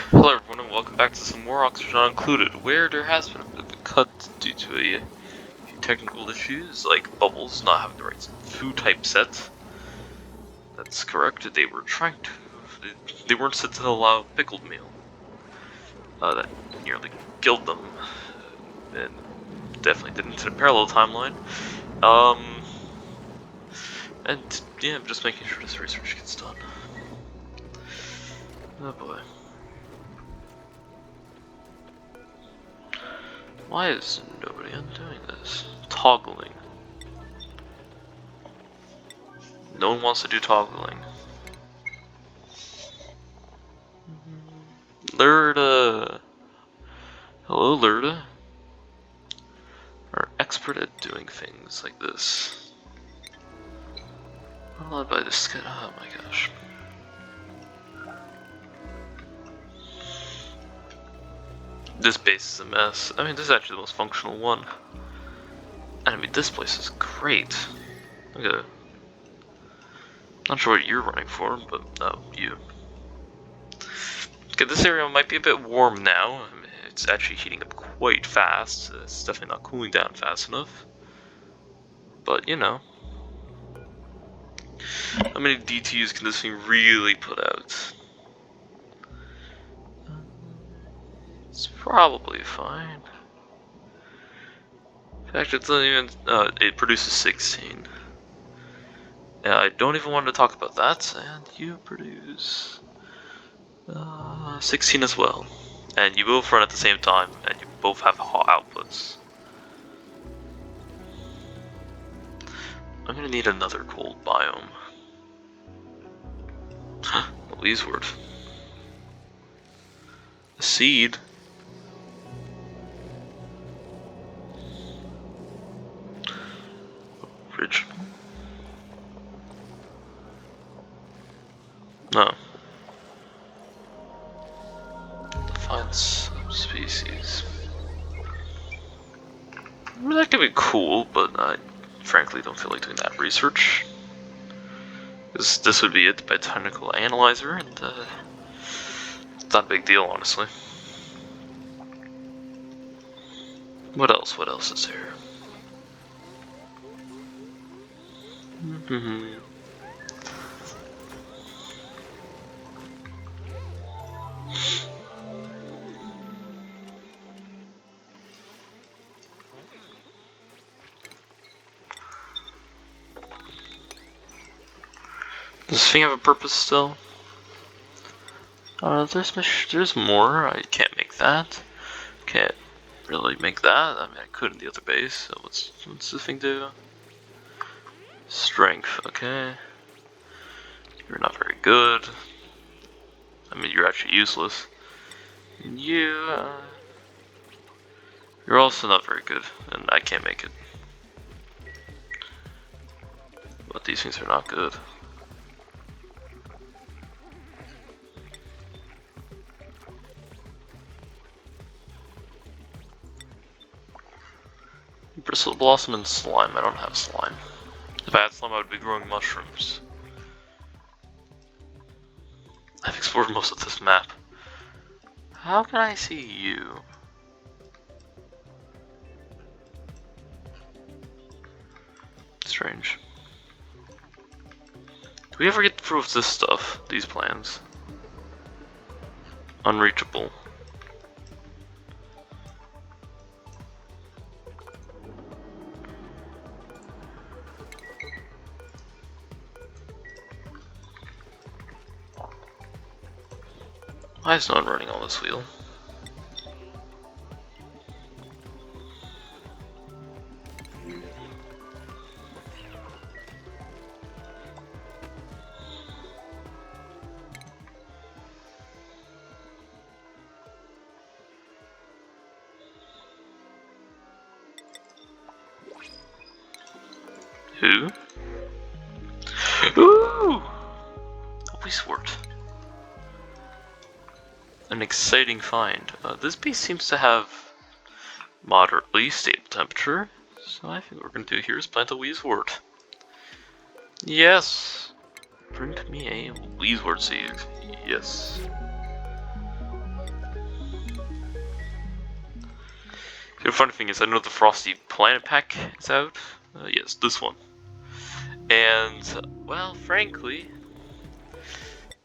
Hello everyone and welcome back to some more Oxygen Not Included, where there has been a bit of a cut due to a few technical issues, like Bubbles not having the right food type set. That's correct, they were trying to... They weren't set to allow pickled meal. That nearly killed them, and definitely did into the parallel timeline. And yeah, I'm just making sure this research gets done. Oh boy. Why is nobody undoing this? Toggling. No one wants to do toggling. Lurda! Hello, Lurda. Are expert at doing things like this. Followed by this kid. Oh my gosh. This base is a mess. I mean, this is actually the most functional one. And I mean, this place is great. Look at it. Not sure what you're running for, but no, you. Okay, this area might be a bit warm now. I mean, it's actually heating up quite fast. It's definitely not cooling down fast enough. But, you know. How many DTUs can this thing really put out? It's probably fine. In fact, it doesn't even. It produces 16. Yeah, I don't even want to talk about that. And you produce 16 as well. And you both run at the same time, and you both have hot outputs. I'm gonna need another cold biome. Please word. A seed. Original. No. Find subspecies. I mean, that could be cool, but I frankly don't feel like doing that research. Because this would be it by technical analyzer, and it's not a big deal, honestly. What else? What else is there? Does this thing have a purpose still? There's more. I can't make that. Can't really make that. I mean, I could in the other base. So what's this thing do? Strength. Okay. You're not very good. I mean, you're actually useless. And you're also not very good, and I can't make it. But these things are not good. Bristle Blossom and Slime. I don't have slime. If I had slime, I would be growing mushrooms. I've explored most of this map. How can I see you? Strange. Do we ever get to prove this stuff? These plans? Unreachable. Why is no one running on this wheel? Who? Ooh! Always worked. An exciting find. This base seems to have moderately stable temperature, so I think what we're going to do here is plant a Weezewort. Yes! Bring me a Weezewort seed. Yes. The funny thing is, I know the Frosty Planet Pack is out. Yes, this one. And, well, frankly...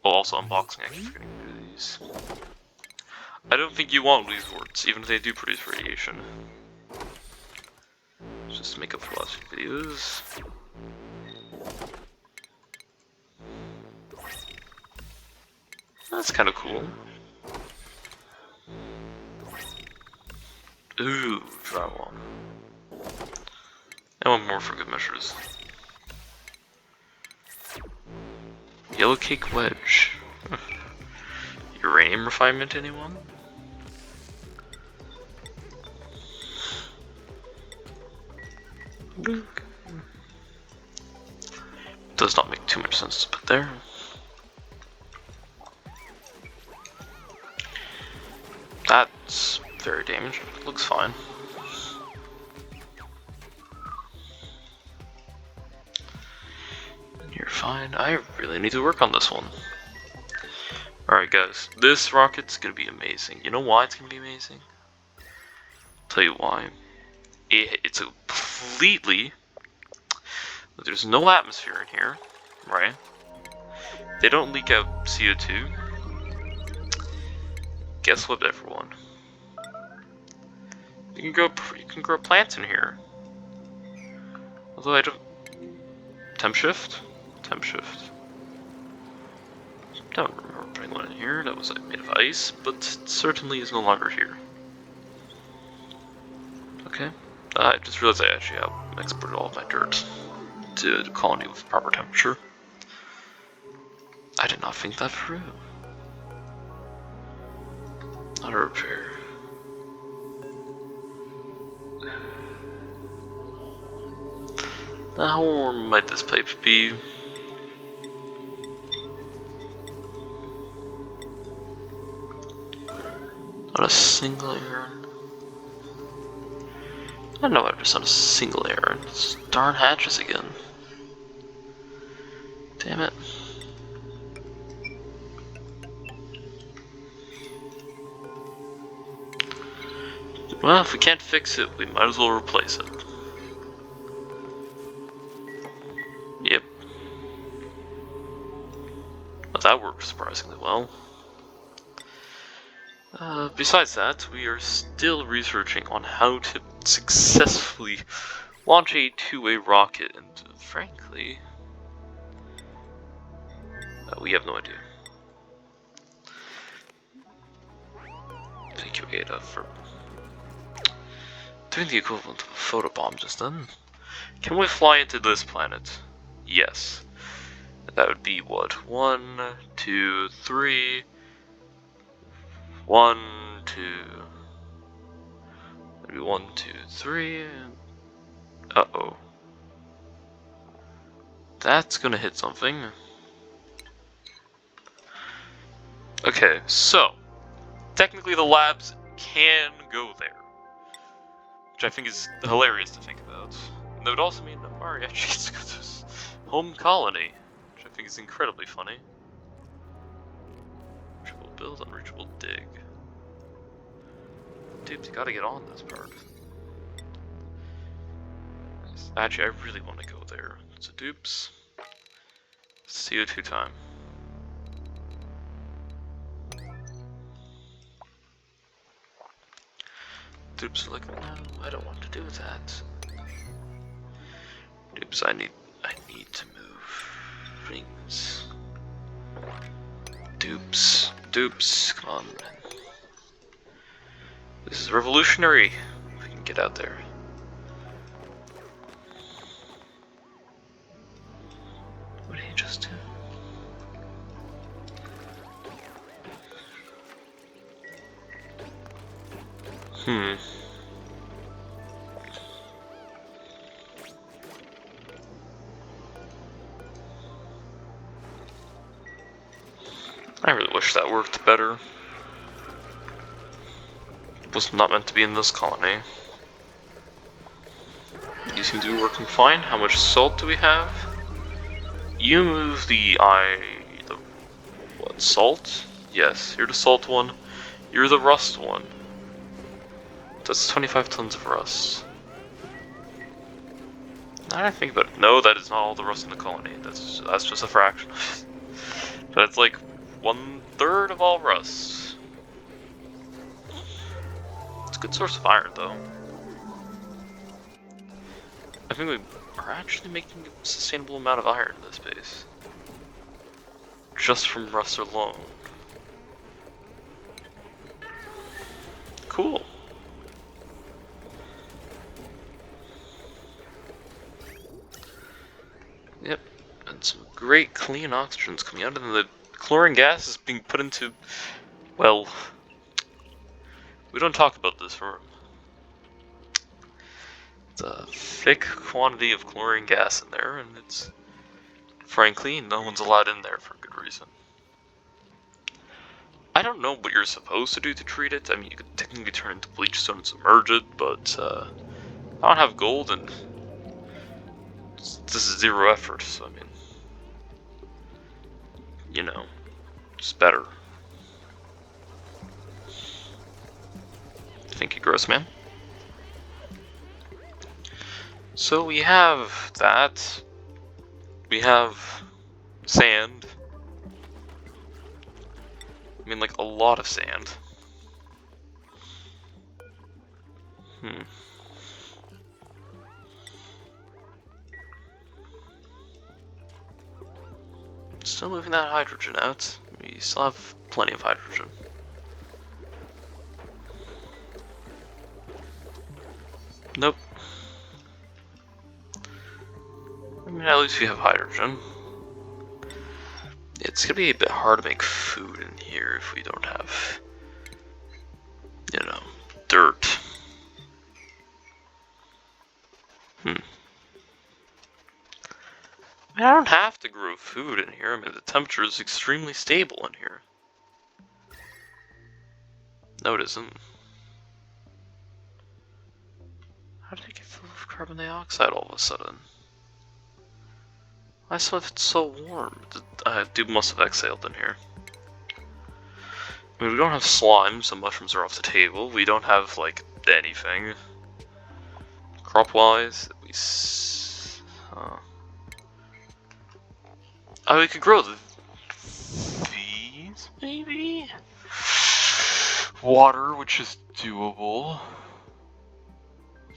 Oh, also unboxing, I keep forgetting to do these. I don't think you want these warts, even if they do produce radiation. Just to make up for last few videos. That's kind of cool. Ooh, drywall. And one more for good measures. Yellow cake wedge. Uranium refinement, anyone? Does not make too much sense to put there. That's very damaged. Looks fine. You're fine. I really need to work on this one. Alright guys, this rocket's gonna be amazing. You know why it's gonna be amazing? I'll tell you why. It's a completely... There's no atmosphere in here, right? They don't leak out CO2. Guess what, everyone? You can grow plants in here. Although I don't... Temp shift? Temp shift. Don't remember putting one in here. That was like, made of ice, but it certainly is no longer here. Okay. I just realized I actually exported all of my dirt to the colony with proper temperature. I did not think that through. Auto repair. How warm might this pipe be? On a single errand? I don't know, I'm just on a single errand. It's darn hatches again. Damn it. Well, if we can't fix it, we might as well replace it. Yep. Well, that worked surprisingly well. Besides that, we are still researching on how to successfully launch a two-way rocket, and frankly, we have no idea. Thank you, Ada, for doing the equivalent of a photobomb just then. Can we fly into this planet? Yes. That would be what? 1, 2, 3. 1, 2. That'd be 1, 2, 3. Uh-oh. That's gonna hit something. Okay, so technically the labs can go there, which I think is hilarious to think about. And that would also mean that Mari actually gets to go to his home colony, which I think is incredibly funny. Reachable build, unreachable dig. Dude, you gotta get on this part. Actually, I really want to go there. So dupes. CO2 time. Dupes are like, no, I don't want to do that. Dupes, I need to move things. Dupes, come on, man. This is revolutionary. We can get out there. What did he just do? I really wish that worked better. It was not meant to be in this colony. You seem to be working fine. How much salt do we have? You move the what, salt? Yes, you're the salt one. You're the rust one. That's 25 tons of rust. Now that I think about it, no, that is not all the rust in the colony. That's just a fraction. But it's like 1/3 of all rust. It's a good source of iron, though. I think we are actually making a sustainable amount of iron in this base. Just from rust alone. Cool. Yep, and some great clean oxygen's coming out, and the chlorine gas is being put into, well, we don't talk about this for it's a thick quantity of chlorine gas in there, and it's, frankly, no one's allowed in there for good reason. I don't know what you're supposed to do to treat it. I mean, you could technically turn it into bleach stone and submerge it, but I don't have gold, and this is zero effort, so I mean, you know, it's better. Thank you, Grossman. So we have that. We have sand. I mean, like, a lot of sand. Still moving that hydrogen out. We still have plenty of hydrogen. Nope. I mean, at least we have hydrogen. It's gonna be a bit hard to make food in here if we don't have, you know, dirt. I mean, I don't have to grow food in here. I mean, the temperature is extremely stable in here. No, it isn't. How did it get full of carbon dioxide all of a sudden? I saw it's so warm. Dude must have exhaled in here. I mean, we don't have slime, so mushrooms are off the table. We don't have, like, anything. Crop-wise, we oh, we could grow these, maybe? Water, which is doable.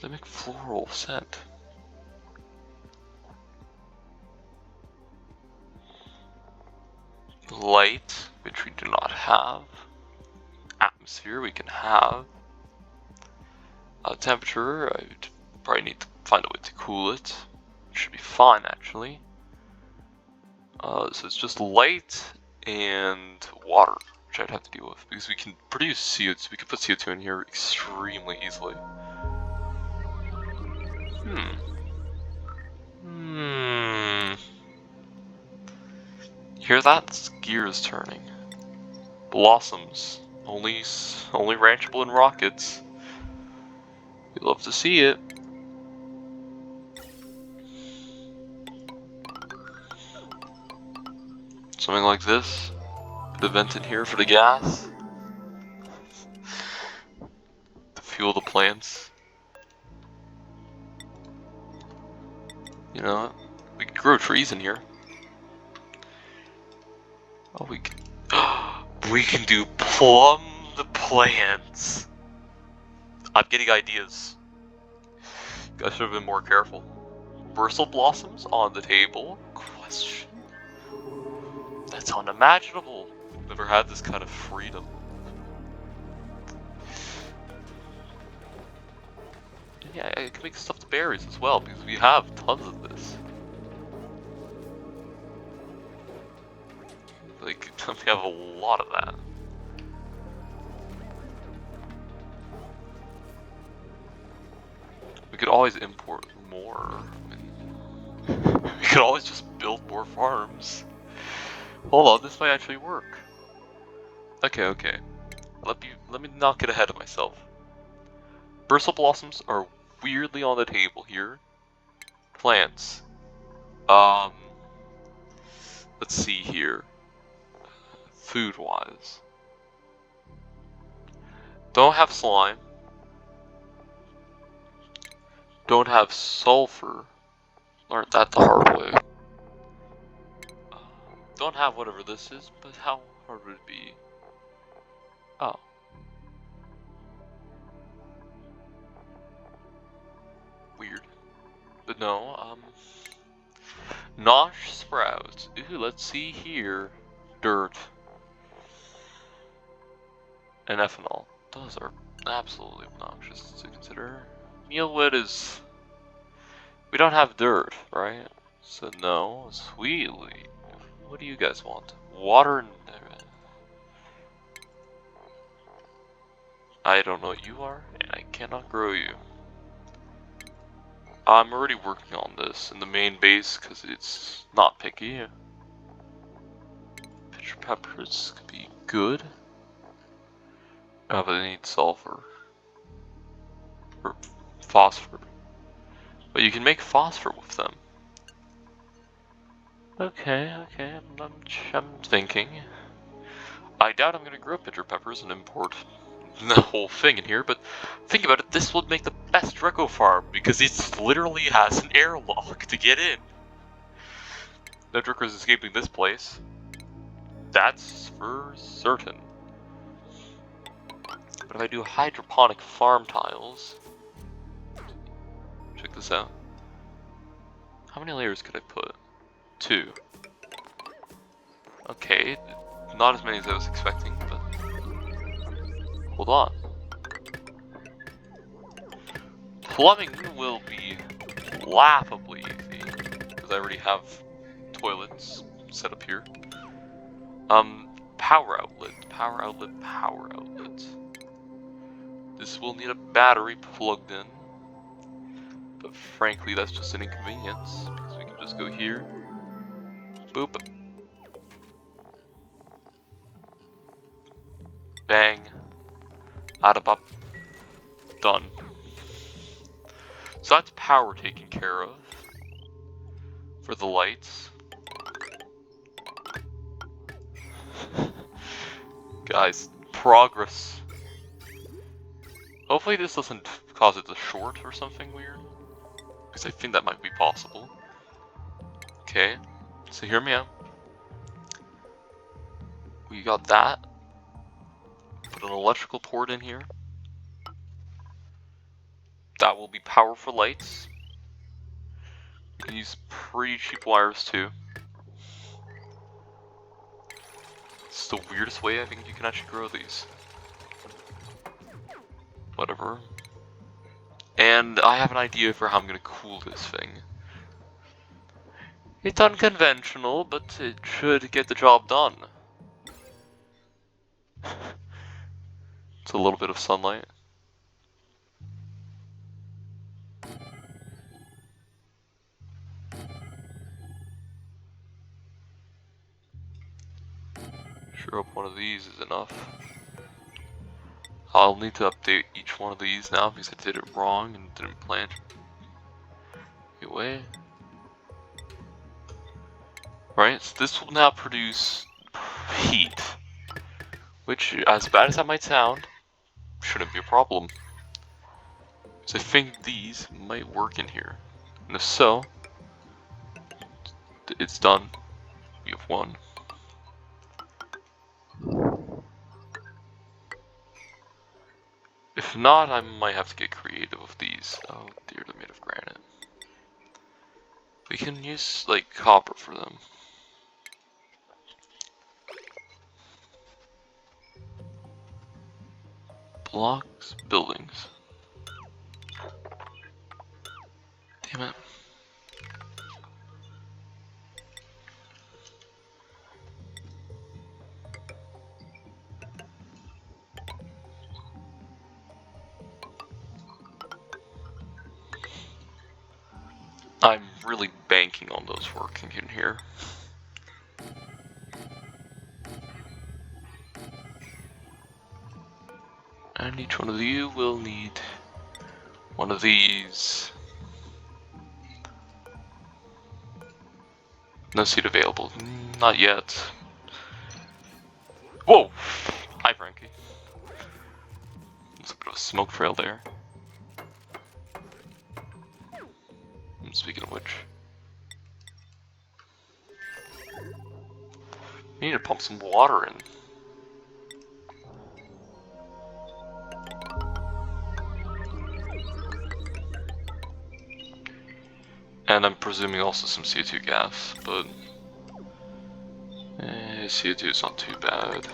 They make floral scent. Light, which we do not have. Atmosphere, we can have. Temperature, I would probably need to find a way to cool it. Should be fine, actually. So it's just light and water, which I'd have to deal with, because we can produce CO2, we can put CO2 in here extremely easily. Hear that? Gears turning. Blossoms. Only ranchable in rockets. We'd love to see it. Something like this. Put a vent in here for the gas. To fuel the plants. You know, we could grow trees in here. Oh, we can. We can do plum the plants. I'm getting ideas. I should have been more careful. Bristle blossoms on the table? Question. That's unimaginable. Never had this kind of freedom. Yeah, I can make stuffed berries as well, because we have tons of this. Like, we have a lot of that. We could always import more. We could always just build more farms. Hold on, this might actually work. Okay. Let me not get ahead of myself. Bristle blossoms are weirdly on the table here. Plants. Let's see here. Food-wise. Don't have slime. don't have sulfur. Learned that the hard way. Don't have whatever this is, but how hard would it be? Oh. Weird. But no, Nosh sprouts. Ooh, let's see here. Dirt. And ethanol. Those are absolutely obnoxious to consider. Mealwood is... We don't have dirt, right? So no. Sweetly. What do you guys want? Water and... I don't know what you are, and I cannot grow you. I'm already working on this in the main base because it's not picky. Pitcher peppers could be good. Oh, but they need sulfur. Or phosphor. But you can make phosphor with them. Okay, I'm thinking. I doubt I'm gonna grow pitcher peppers and import the whole thing in here, but think about it, this would make the best Draco farm because it literally has an airlock to get in. No Draco's escaping this place. That's for certain. But if I do hydroponic farm tiles, check this out. How many layers could I put? 2. Okay, not as many as I was expecting, but hold on. Plumbing will be laughably easy, because I already have toilets set up here. Power outlet. This will need a battery plugged in, but frankly that's just an inconvenience, because we can just go here, boop, bang, add up, done. So that's power taken care of. For the lights. Guys, progress. Hopefully this doesn't cause it to short or something weird. Because I think that might be possible. Okay, so hear me out. We got that. Put an electrical port in here. That will be power for lights. You can use pretty cheap wires too. It's the weirdest way I think you can actually grow these. Whatever. And I have an idea for how I'm gonna cool this thing. It's unconventional, but it should get the job done. It's a little bit of sunlight. Sure hope one of these is enough. I'll need to update each one of these now because I did it wrong and didn't plan. Anyway. Right, so this will now produce heat. Which, as bad as that might sound, shouldn't be a problem. So I think these might work in here. And if so, it's done. We have one. If not, I might have to get creative with these. Oh dear, they're made of granite. We can use, like, copper for them. Blocks, buildings. Damn it. I'm really banking on those working in here. And each one of you will need one of these. No seat available. Not yet. Whoa! Hi, Frankie. There's a bit of a smoke trail there. need to pump some water in. And I'm presuming also some CO2 gas, but CO2 is not too bad.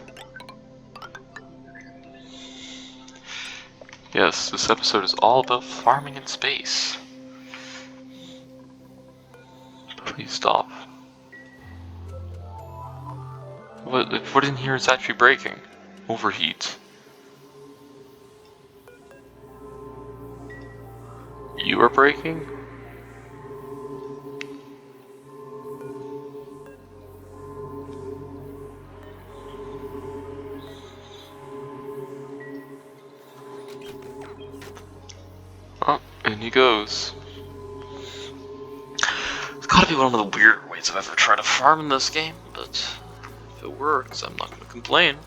Yes, this episode is all about farming in space. Please stop. What in here is actually breaking? Overheat. You are breaking? Oh, in he goes. It's gotta be one of the weird ways I've ever tried to farm in this game, but if it works, I'm not gonna complain.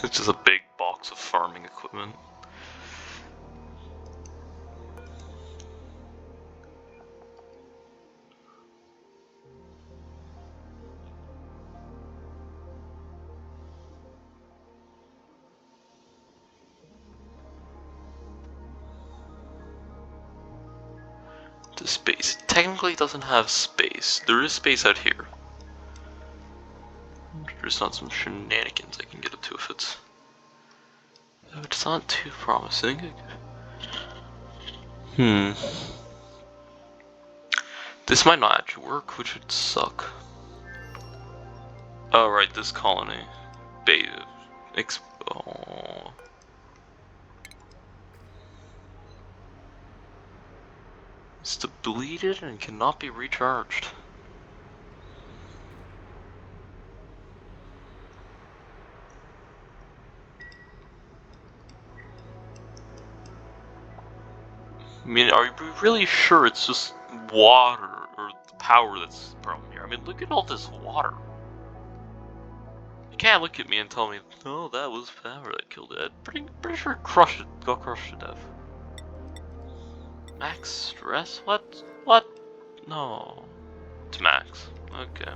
It's just a big box of farming equipment. The space. Technically doesn't have space. There is space out here. There's not some shenanigans I can get up to if it's... It's not too promising. This might not actually work, which would suck. Oh right, this colony. Oh. It's depleted and cannot be recharged. I mean, are we really sure it's just water or the power that's the problem here? I mean, look at all this water. You can't look at me and tell me, oh, that was power that killed it. I'm pretty sure it got crushed to death. Max stress? What? What? No. It's max. Okay.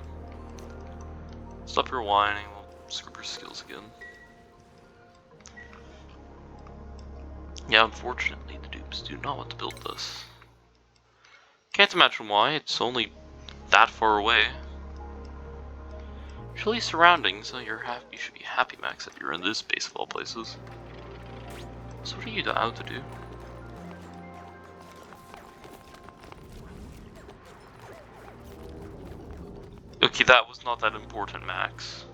Stop your whining, we'll scrub your skills again. Yeah, unfortunately, the dupes do not want to build this. Can't imagine why, it's only that far away. Chilly surroundings, so you should be happy, Max, that you're in this base of all places. So what are you out to do? Okay, that was not that important, Max.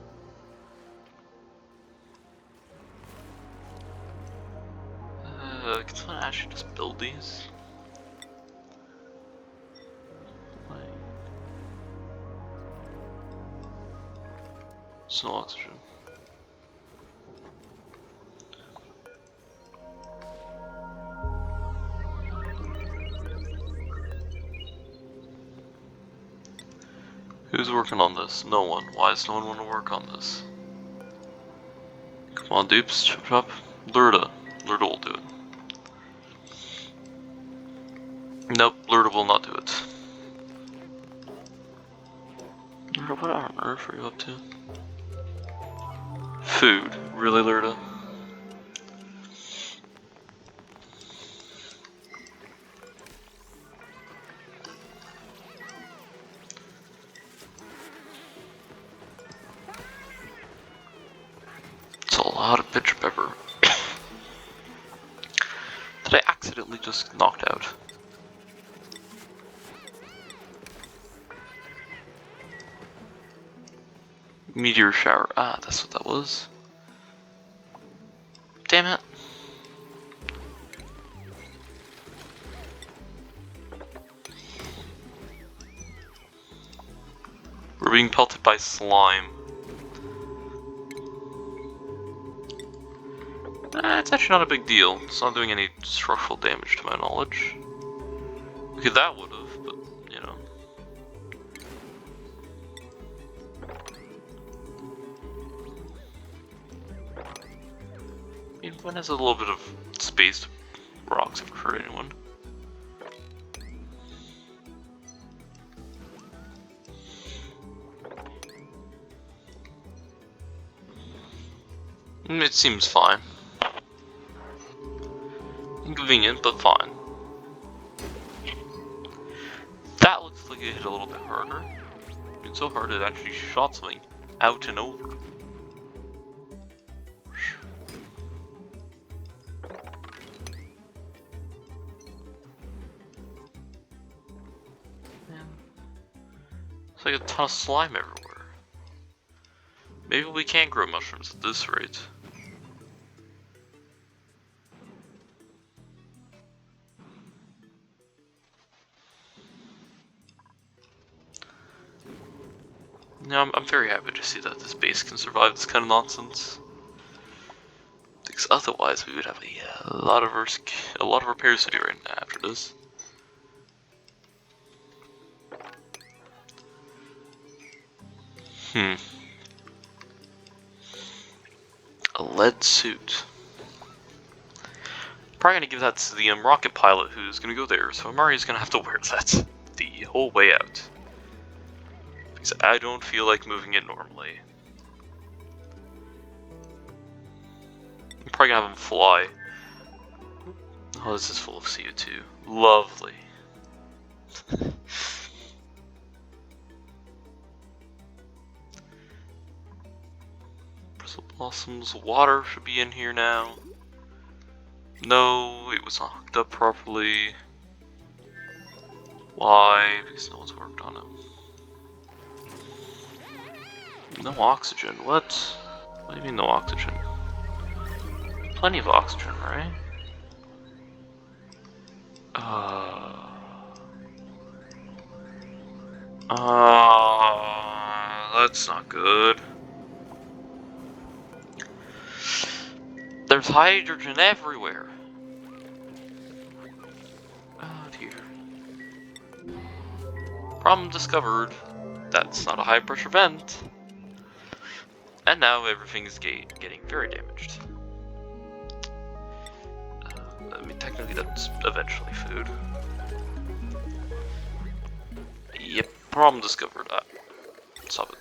Can someone actually just build these? It's no oxygen. Who's working on this? No one. Why does no one want to work on this? Come on, dupes, chop chop. Lurda. Lurda will do it. Nope, Lurda will not do it. Lurda, what on earth are you up to? Food. Really, Lurda? It's a lot of pitcher pepper. That I accidentally just knocked out. Meteor shower. Ah, that's what that was. Damn it. We're being pelted by slime. It's actually not a big deal. It's not doing any structural damage to my knowledge. Okay, that would've, but, you know. I mean, one has a little bit of space to rocks ever hurt anyone. It seems fine. Inconvenient, but fine. That looks like it hit a little bit harder. It's so hard it actually shot something out and over. Man. It's like a ton of slime everywhere. Maybe we can't grow mushrooms at this rate. No, I'm very happy to see that this base can survive this kind of nonsense. Because otherwise, we would have a lot of repairs to do right now after this. A lead suit. Probably gonna give that to the rocket pilot who's gonna go there, so Mari's gonna have to wear that the whole way out. Because I don't feel like moving it normally. I'm probably gonna have him fly. Oh, this is full of CO2. Lovely. Bristle blossoms. Water should be in here now. No, it was not hooked up properly. Why? Because no one's worked on it. No oxygen. What? What do you mean no oxygen? Plenty of oxygen, right? That's not good. There's hydrogen everywhere. Oh dear. Problem discovered. That's not a high pressure vent. And now everything is getting very damaged. I mean, technically that's eventually food. Yep, problem discovered. Stop it.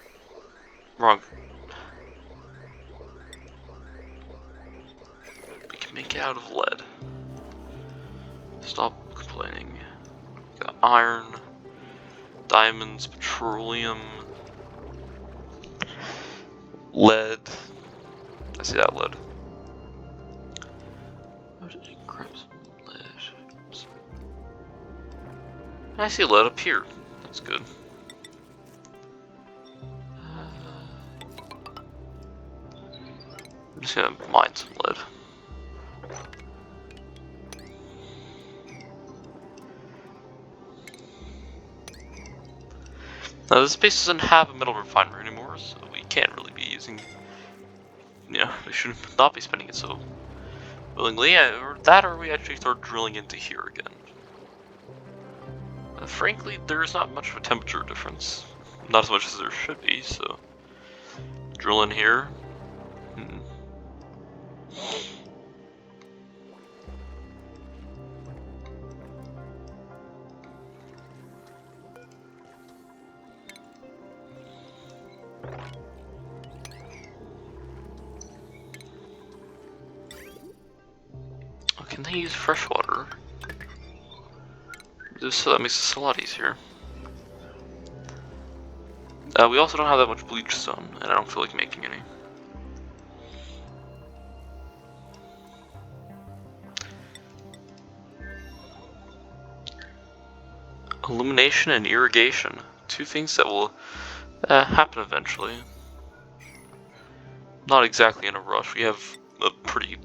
Wrong. We can make it out of lead. Stop complaining. Got iron, diamonds, petroleum, lead. I see that lead. How did you grab some lead? I see lead up here. That's good. I'm just gonna mine some lead. Now this base doesn't have a metal refinery anymore, so we can't really be using. Yeah, we should not be spending it so willingly. Or that, or we actually start drilling into here again. Frankly, there's not much of a temperature difference. Not as much as there should be, so drill in here. Oh, can they use fresh water? So that makes this a lot easier. We also don't have that much bleach stone, and I don't feel like making any. Illumination and irrigation. Two things that will happen eventually. Not exactly in a rush. We have a pretty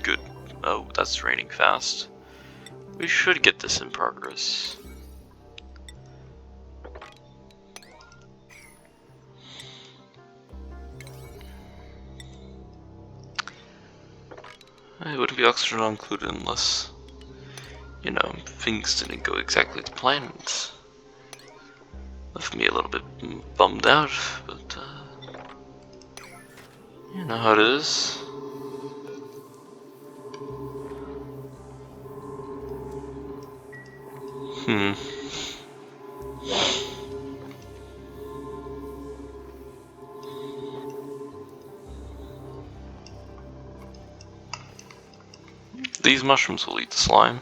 good... Oh, that's raining fast. We should get this in progress. It wouldn't be oxygen included unless, you know, things didn't go exactly to plan. It left me a little bit bummed out, but you know how it is. Hmm. These mushrooms will eat the slime.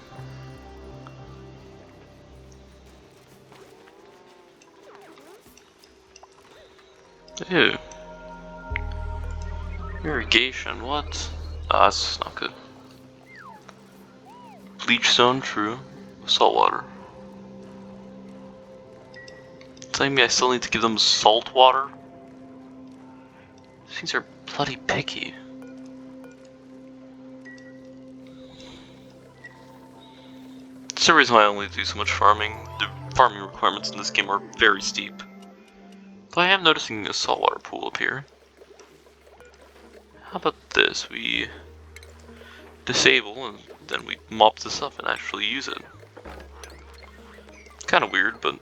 Ew. Irrigation, what? Ah, that's not good. Bleach stone, true. Salt water. Telling me I still need to give them salt water? These things are bloody picky. That's the reason why I only do so much farming. The farming requirements in this game are very steep. But I am noticing a saltwater pool up here. How about this? We disable and then we mop this up and actually use it. Kind of weird, but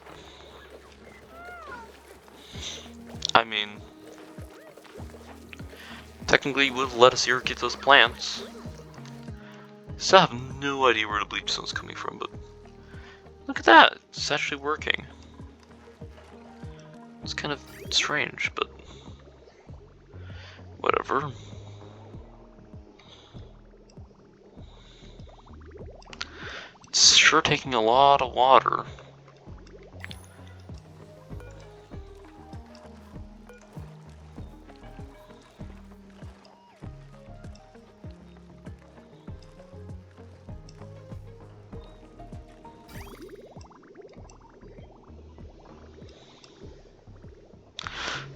I mean, technically would let us irrigate those plants. Still have no idea where the bleach stone's coming from, but look at that, it's actually working. It's kind of strange, but whatever. It's sure taking a lot of water.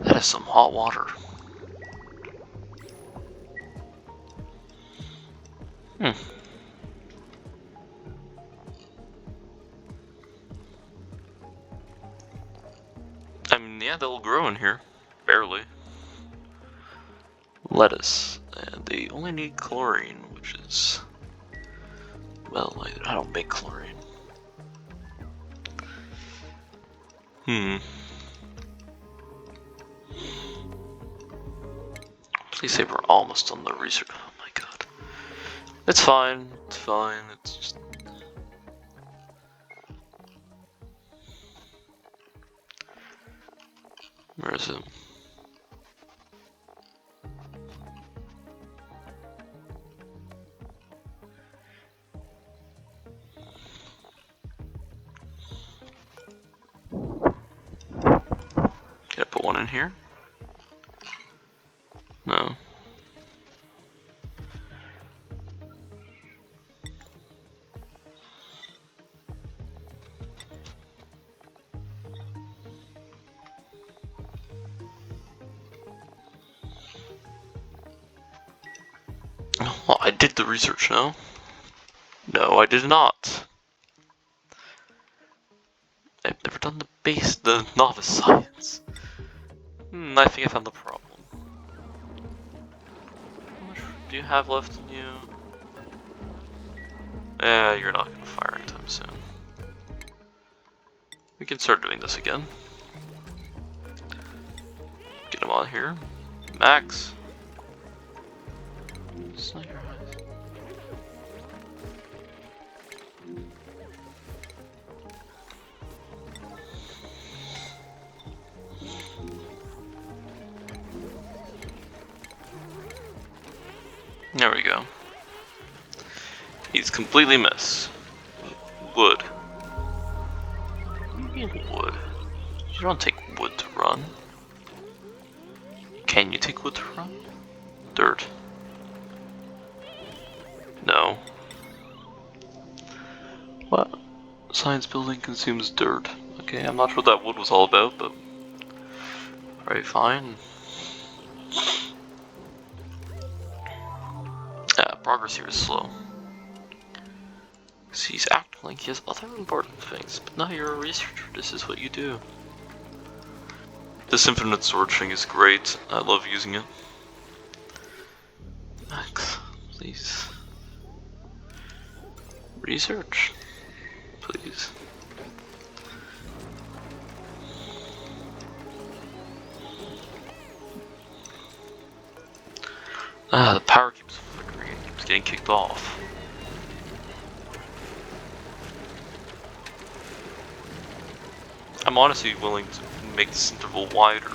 That is some hot water. I mean, yeah, they'll grow in here. Barely. Lettuce. And they only need chlorine, which is... well, I don't make chlorine. Please say we're almost on the research. Oh my god. It's fine. It's fine. It's just... where is it? Can I put one in here? No. Well, I did the research, no? No, I did not. I've never done the novice science. I think I found the problem. How much do you have left in you? You're not gonna fire anytime soon. We can start doing this again. Get him on here. Max. It's not your eyes. There we go. He's completely missed. Wood. What do you mean wood? You don't take wood to run. Can you take wood to run? Dirt. No. What? Science building consumes dirt. Okay, I'm not sure what that wood was all about, but... alright, fine. Progress here is slow. See, he's acting like he has other important things, but now you're a researcher, this is what you do. This infinite storage thing is great, I love using it. Max, please. Research, please. The power keeps flickering, it keeps getting kicked off. I'm honestly willing to make this interval wider.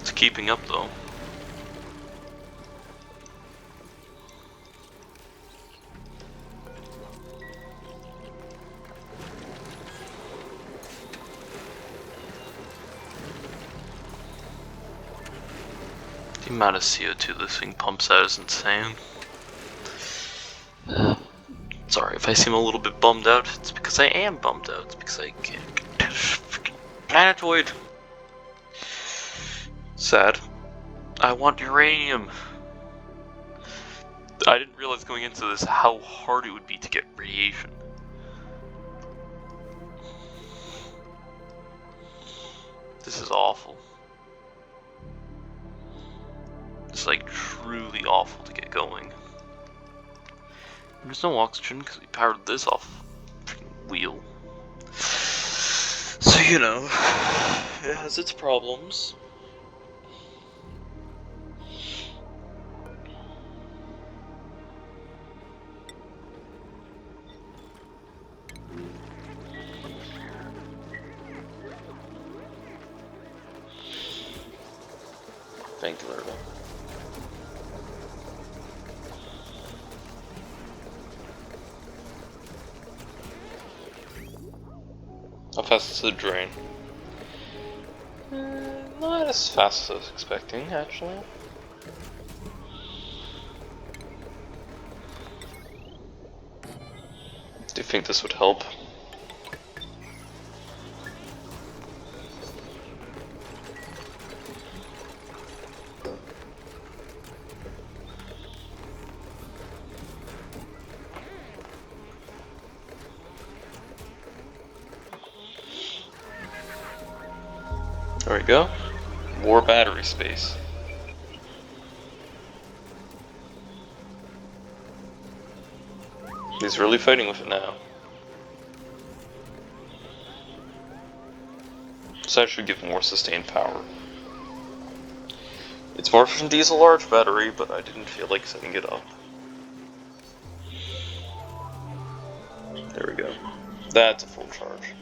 It's keeping up though. The amount of CO2 this thing pumps out is insane. Sorry if I seem a little bit bummed out. It's because I am bummed out. It's because I can't get to this freaking planetoid. Sad. I want uranium. I didn't realize going into this how hard it would be to get radiation. This is awful. It's like truly awful to get going. There's no oxygen because we powered this off freaking wheel. So you know, it has its problems. Thank you, Lerva. How fast is the drain? Not as fast as I was expecting, actually. Do you think this would help? There we go. More battery space. He's really fighting with it now. This actually gives more sustained power. It's more efficient to use a large battery, but I didn't feel like setting it up. There we go. That's a full charge.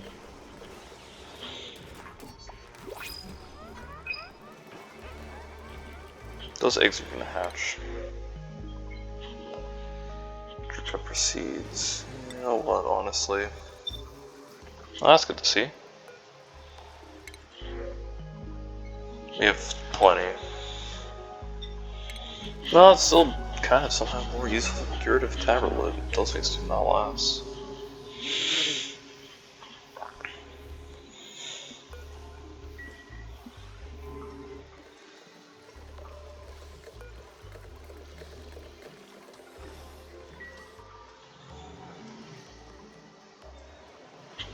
Those eggs are gonna hatch. Trip proceeds. You know what, honestly? Well, that's good to see. We have plenty. Well, it's still kind of somehow more useful than curative tablet. Those things do not last.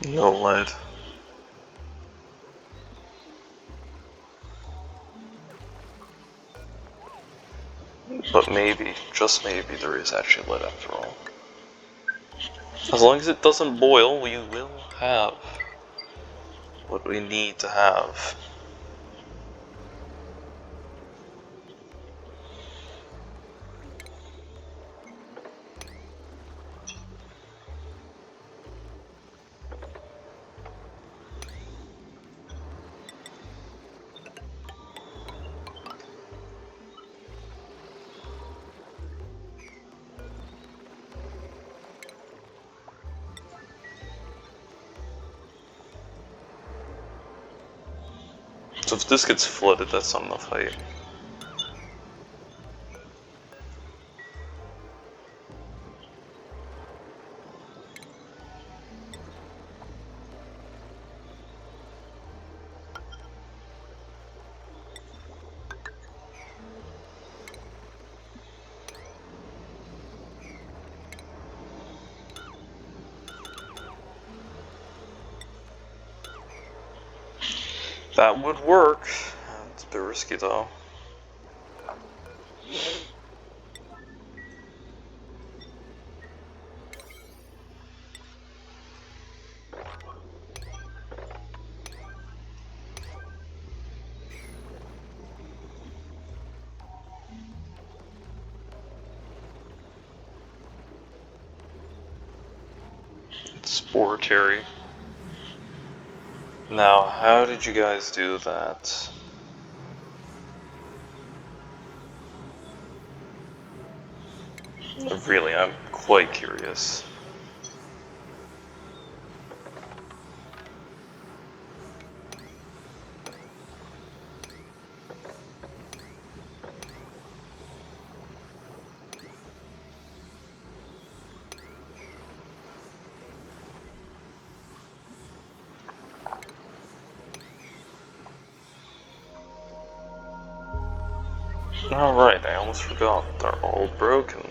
No lead. But maybe, just maybe, there is actually lead after all. As long as it doesn't boil, we will have what we need to have. So if this gets flooded, that's not enough height. That would work. It's a bit risky though. Exploratory. Now, how did you guys do that? Really, I'm quite curious. Alright, I almost forgot. They're all broken.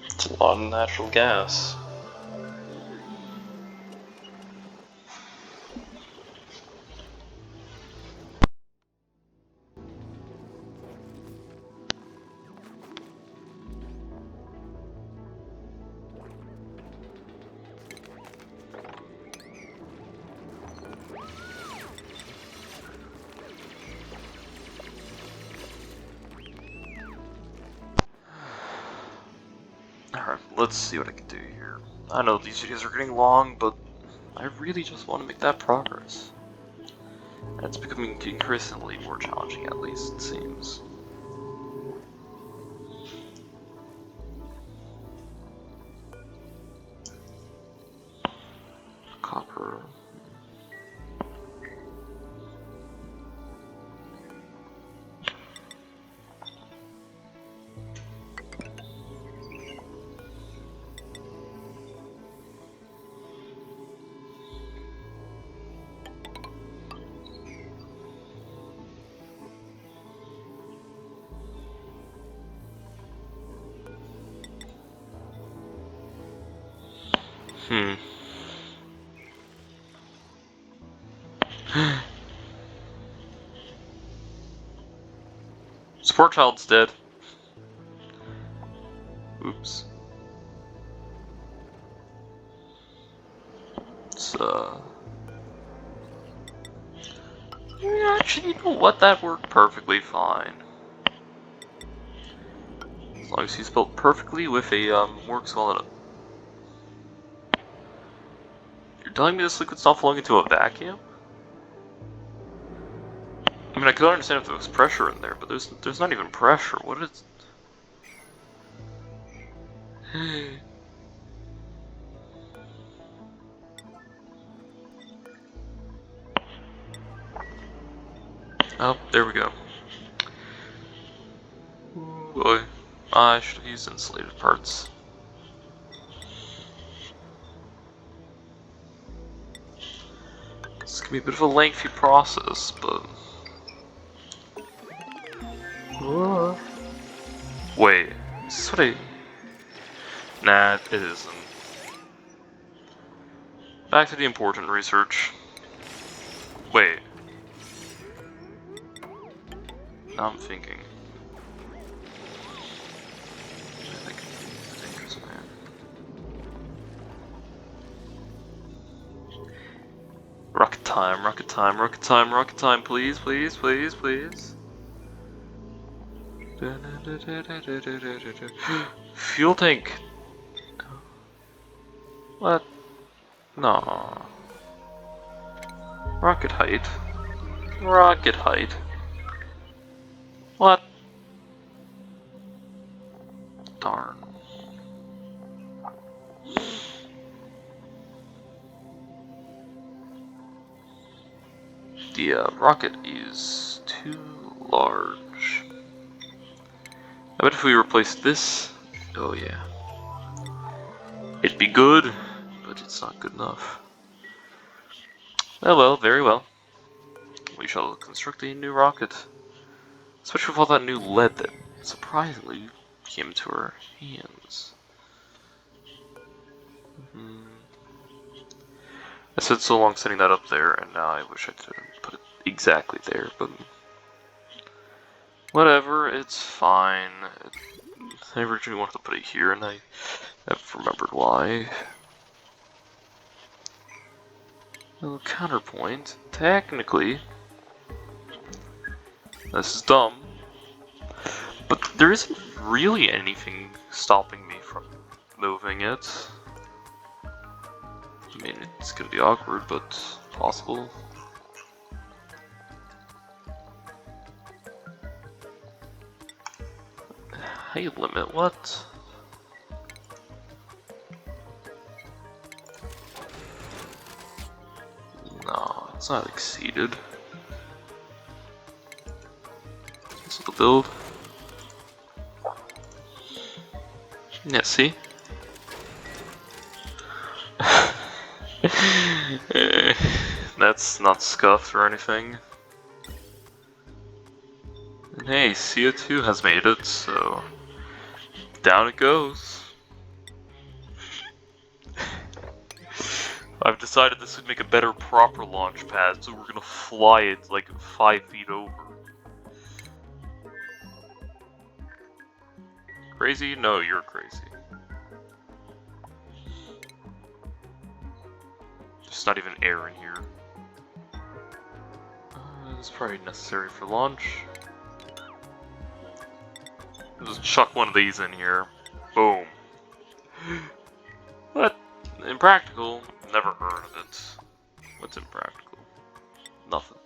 It's a lot of natural gas. Alright, let's see what I can do here. I know these videos are getting long, but I really just want to make that progress. And it's becoming increasingly more challenging, at least, it seems. Copper. Support child's dead. Oops. It's, yeah, actually, you know what? That worked perfectly fine. As long as you spelled perfectly with a, works well enough. You're telling me this liquid's not flowing into a vacuum? I mean, I could understand if there was pressure in there, but there's not even pressure. What is... Oh, there we go. Ooh, boy. I should have used insulated parts. This can be a bit of a lengthy process, but... Wait, is this what I... Nah, it isn't. Back to the important research. Wait. Now I'm thinking. Rocket time, rocket time, rocket time, rocket time, please, please, please, please. Fuel tank. What? No. Rocket height. Rocket height. What? Darn. The rocket is too large. I bet if we replace this, oh yeah, it'd be good, but it's not good enough. Oh well, very well. We shall construct a new rocket, especially with all that new lead that surprisingly came into our hands. I spent so long setting that up there, and now I wish I could put it exactly there, but whatever, it's fine. I originally wanted to put it here, and I have remembered why. No counterpoint. Technically, this is dumb, but there isn't really anything stopping me from moving it. I mean, it's gonna be awkward, but possible. Height limit, what? No, it's not exceeded. This is the build. Yeah, see? That's not scuffed or anything. And hey, CO2 has made it, so down it goes. I've decided this would make a better proper launch pad, so we're gonna fly it like 5 feet over. Crazy? No, you're crazy. There's not even air in here. This is probably necessary for launch. Just chuck one of these in here. Boom. But impractical, never heard of it. What's impractical? Nothing.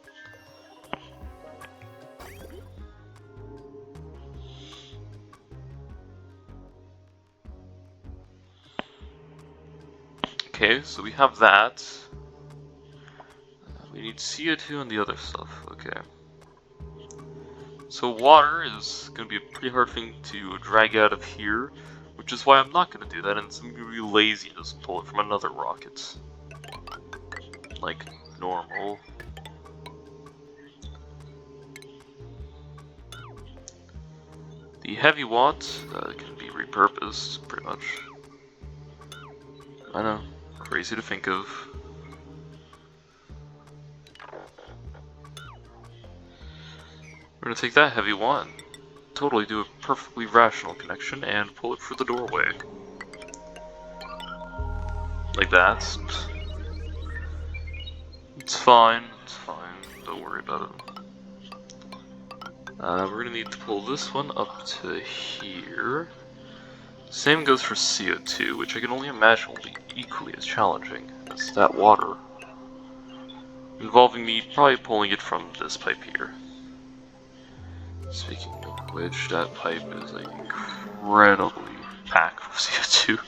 Okay, so we have that. We need CO2 and the other stuff. Okay. So water is going to be a pretty hard thing to drag out of here, which is why I'm not going to do that, and so I'm going to be lazy and just pull it from another rocket. Like normal. The heavy watt can be repurposed, pretty much. I know, crazy to think of. We're gonna take that heavy one, totally do a perfectly rational connection, and pull it through the doorway. Like that. It's fine, don't worry about it. We're gonna need to pull this one up to here. Same goes for CO2, which I can only imagine will be equally as challenging as that water. Involving me probably pulling it from this pipe here. Speaking of which, that pipe is like incredibly packed with CO2.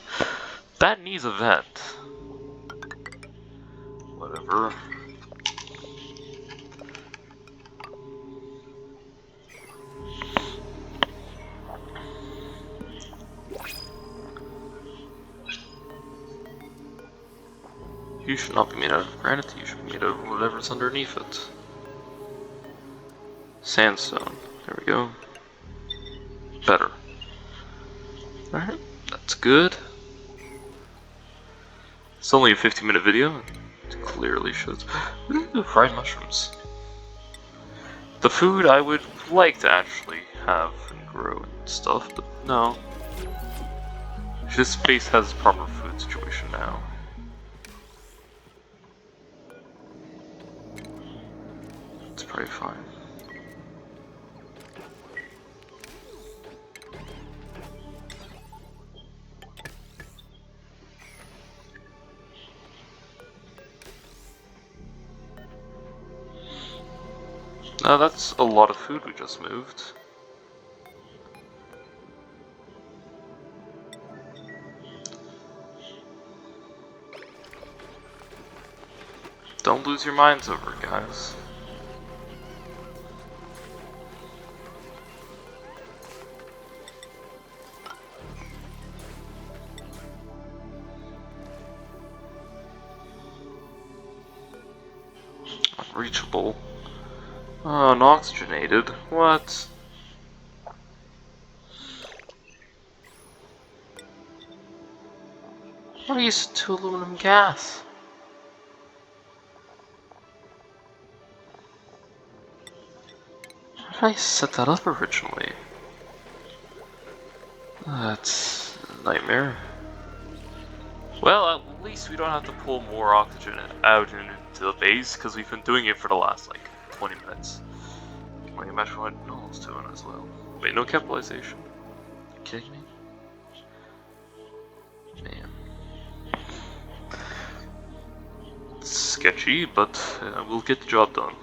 That needs a vent. Whatever. You should not be made out of granite, you should be made out of whatever's underneath it. Sandstone. There we go. Better. Alright, that's good. It's only a 15-minute video. It clearly shows. Ooh, fried mushrooms. The food I would like to actually have and grow and stuff, but no. This space has a proper food situation now. It's probably fine. Now that's a lot of food we just moved. Don't lose your minds over it, guys. Unreachable. Oh, unoxygenated. What? What are you to aluminum gas? How did I set that up originally? That's a nightmare. Well, at least we don't have to pull more oxygen out into the base, because we've been doing it for the last, like, 20 minutes. Like, imagine what Noel's doing as well. Wait, no capitalization? Are you kidding me? Man. It's sketchy, but we'll get the job done.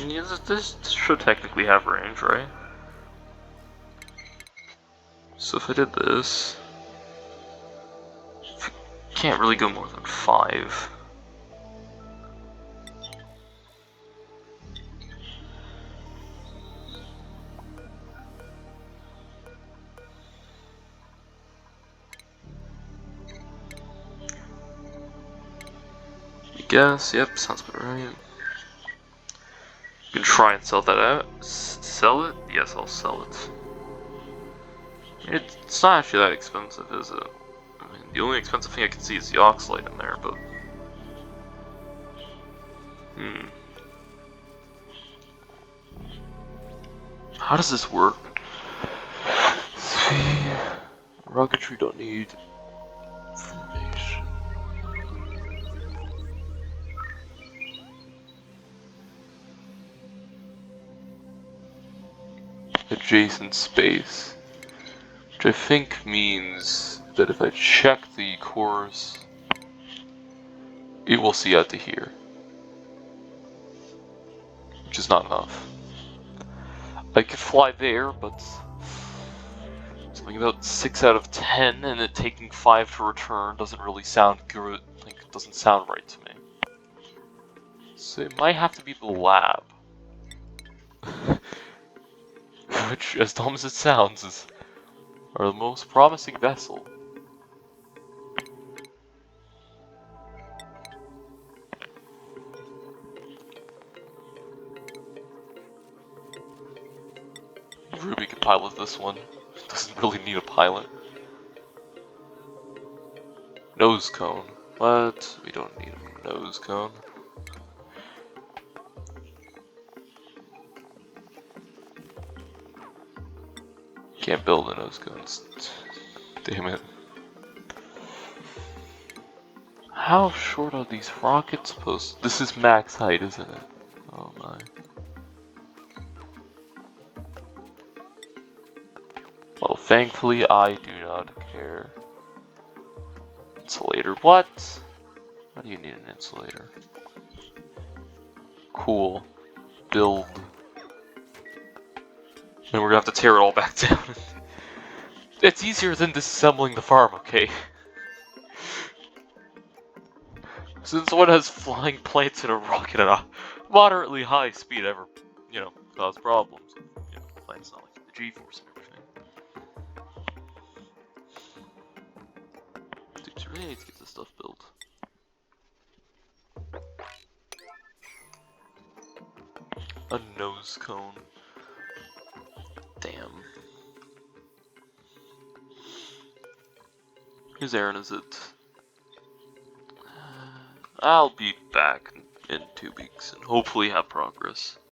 Yeah, this should technically have range, right? So if I did this, can't really go more than 5. I guess, yep, sounds about right. You can try and sell that out. Sell it? Yes, I'll sell it. It's not actually that expensive, is it? I mean, the only expensive thing I can see is the oxalate in there, but... How does this work? Rocketry don't need information. Adjacent space. Which I think means that if I check the course, it will see out to here. Which is not enough. I could fly there, but something about 6 out of 10, and it taking 5 to return doesn't really sound good. Like, it doesn't sound right to me. So it might have to be the lab. Which, as dumb as it sounds, is our most promising vessel. Ruby can pilot this one. Doesn't really need a pilot. Nose cone. What? We don't need a nose cone. Can't build a nose cone. Damn it. How short are these rockets supposed to? This is max height, isn't it? Oh my. Well, thankfully I do not care. Insulator. What? Why do you need an insulator? Cool. Build. Then we're gonna have to tear it all back down. It's easier than disassembling the farm, okay? Since one has flying planes in a rocket at a moderately high speed ever, cause problems. Planes not like the G-force and everything. Dude, really need to get this stuff built. A nose cone. Damn. Whose errand is it? I'll be back in 2 weeks and hopefully have progress.